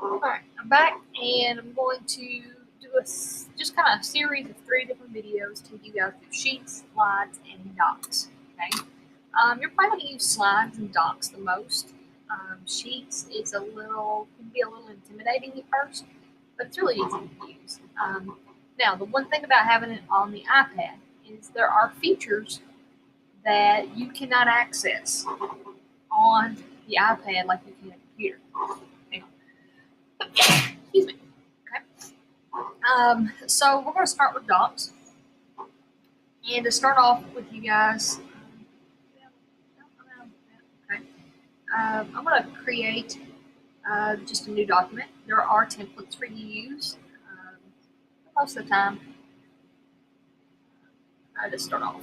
Alright, I'm back and I'm going to do just kind of a series of 3 different videos to take you guys through sheets, slides, and docs. Okay, you're probably going to use slides and docs the most. Sheets is can be a little intimidating at first, but it's really easy to use. Now, the one thing about having it on the iPad is there are features that you cannot access on the iPad like you can a computer. Excuse me. So we're going to start with docs. And to start off with you guys, I'm going to create just a new document. There are templates for you to use. Most of the time, I just start off.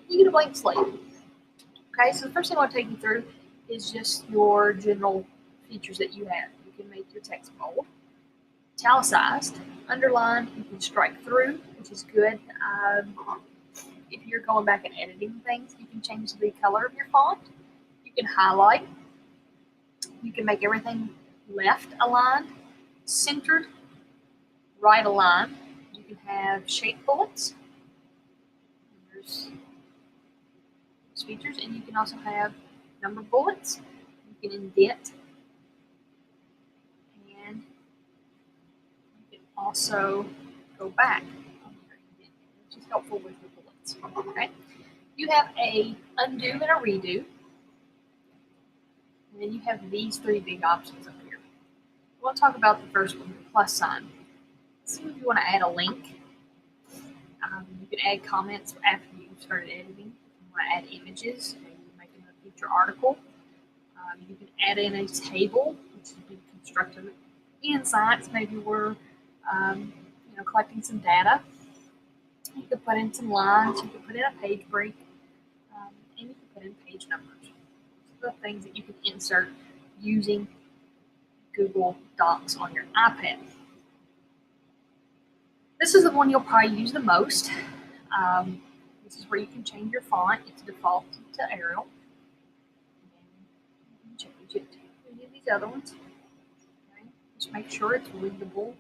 You get a blank slate. Okay, so the first thing I want to take you through is just your general features that you have. You can make your text bold, italicized, underlined. You can strike through, which is good. If you're going back and editing things, you can change the color of your font. You can highlight. You can make everything left aligned, centered, right aligned. You can have shape bullets. There's those features, and you can also have number bullets. You can indent, and you can also go back, which is helpful with the bullets. Okay, you have a undo and a redo. And then you have these 3 big options up here. We'll talk about the first one, the plus sign. See if you want to add a link. You can add comments after you've started editing. You want to add images, maybe making a feature article. You can add in a table, which would be constructive insights. Maybe we're collecting some data. You could put in some lines. You could put in a page break, and you can put in page numbers. The things that you can insert using Google Docs on your iPad. This is the one you'll probably use the most. This is where you can change your font. It's default to Arial. And you can change it to any of these other ones. Okay? Just make sure it's readable.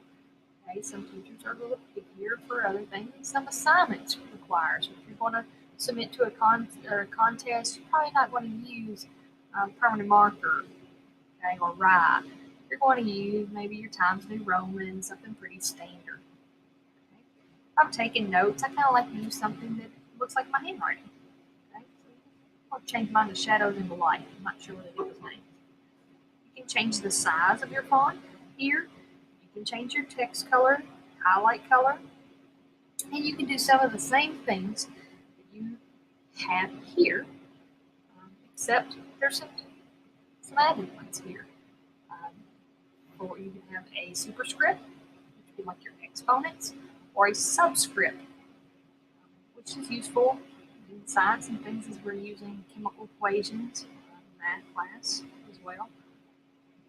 Okay? Some teachers are a little pickier for other things. Some assignments require. So if you're going to submit to a contest, you're probably not going to use permanent marker, okay, or rye. You're going to use maybe your Times New Roman, something pretty standard. Okay? If I'm taking notes, I kind of like to use something that looks like my handwriting. Okay? So I'll change mine to shadows into light. I'm not sure what it is named. You can change the size of your font here. You can change your text color, highlight color, and you can do some of the same things that you have here, except there's some added ones here. Or you can have a superscript, which would be like your exponents, or a subscript, which is useful in science and things as we're using chemical equations, math class as well.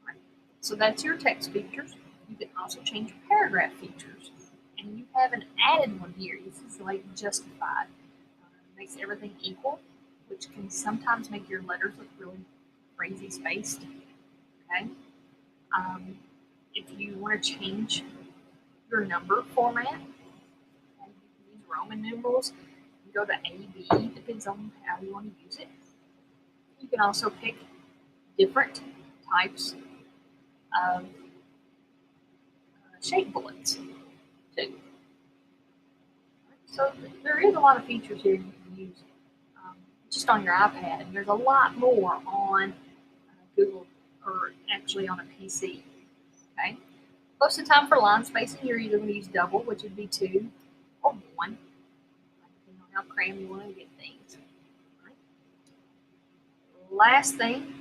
Right. So that's your text features. You can also change your paragraph features. And you have an added one here. This is like justified. It makes everything equal, which can sometimes make your letters look really crazy spaced. Okay. If you want to change your number format, you can use Roman numerals. You go to AB, depends on how you want to use it. You can also pick different types of shape bullets too. So there is a lot of features here you can use just on your iPad. There's a lot more on Google, or actually on a PC. Okay. Most of the time for line spacing, you're either going to use double, which would be 2, or 1, depending on how crammed you want to get things. Right. Last thing,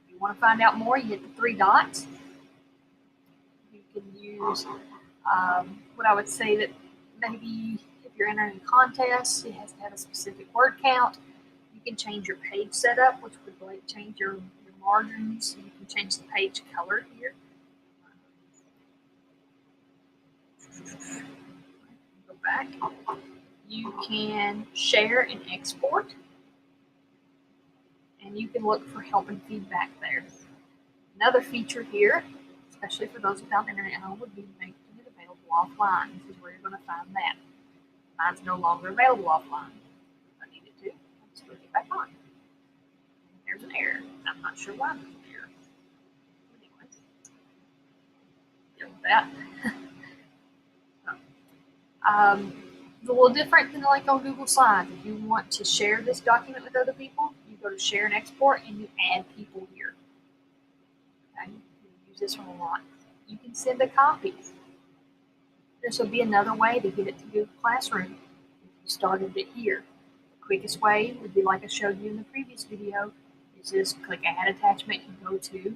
if you want to find out more, you hit the 3 dots. You can use what I would say that maybe if you're entering a contest, it has to have a specific word count. You can change your page setup, which would like change your margins. You can change the page color here. Go back. You can share and export, and you can look for help and feedback there. Another feature here especially for those without internet at home, would be making it available offline. This is where you're going to find that. Mine's no longer available offline. If I need it to, I'll just click it back on. There's an error. I'm not sure why there's an error. Anyway, deal with that. It's a little different than like on Google Slides. If you want to share this document with other people, you go to share and export and you add people here. Okay? You use this one a lot. You can send a copy. This will be another way to get it to Google Classroom. If you started it here, the quickest way would be like I showed you in the previous video, is just click Add Attachment and go to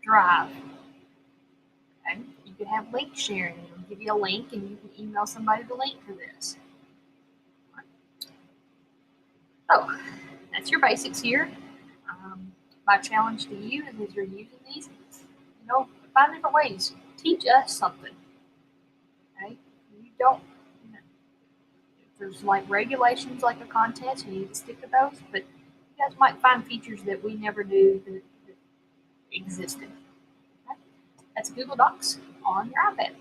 Drive. Okay? You can have link sharing. It'll give you a link and you can email somebody the link to this. So that's your basics here. My challenge to you is as you're using these, find different ways. Teach us something. Okay? You don't, if there's like regulations like a contest, you need to stick to those, but you guys might find features that we never knew that existed. Okay? That's Google Docs on your iPad.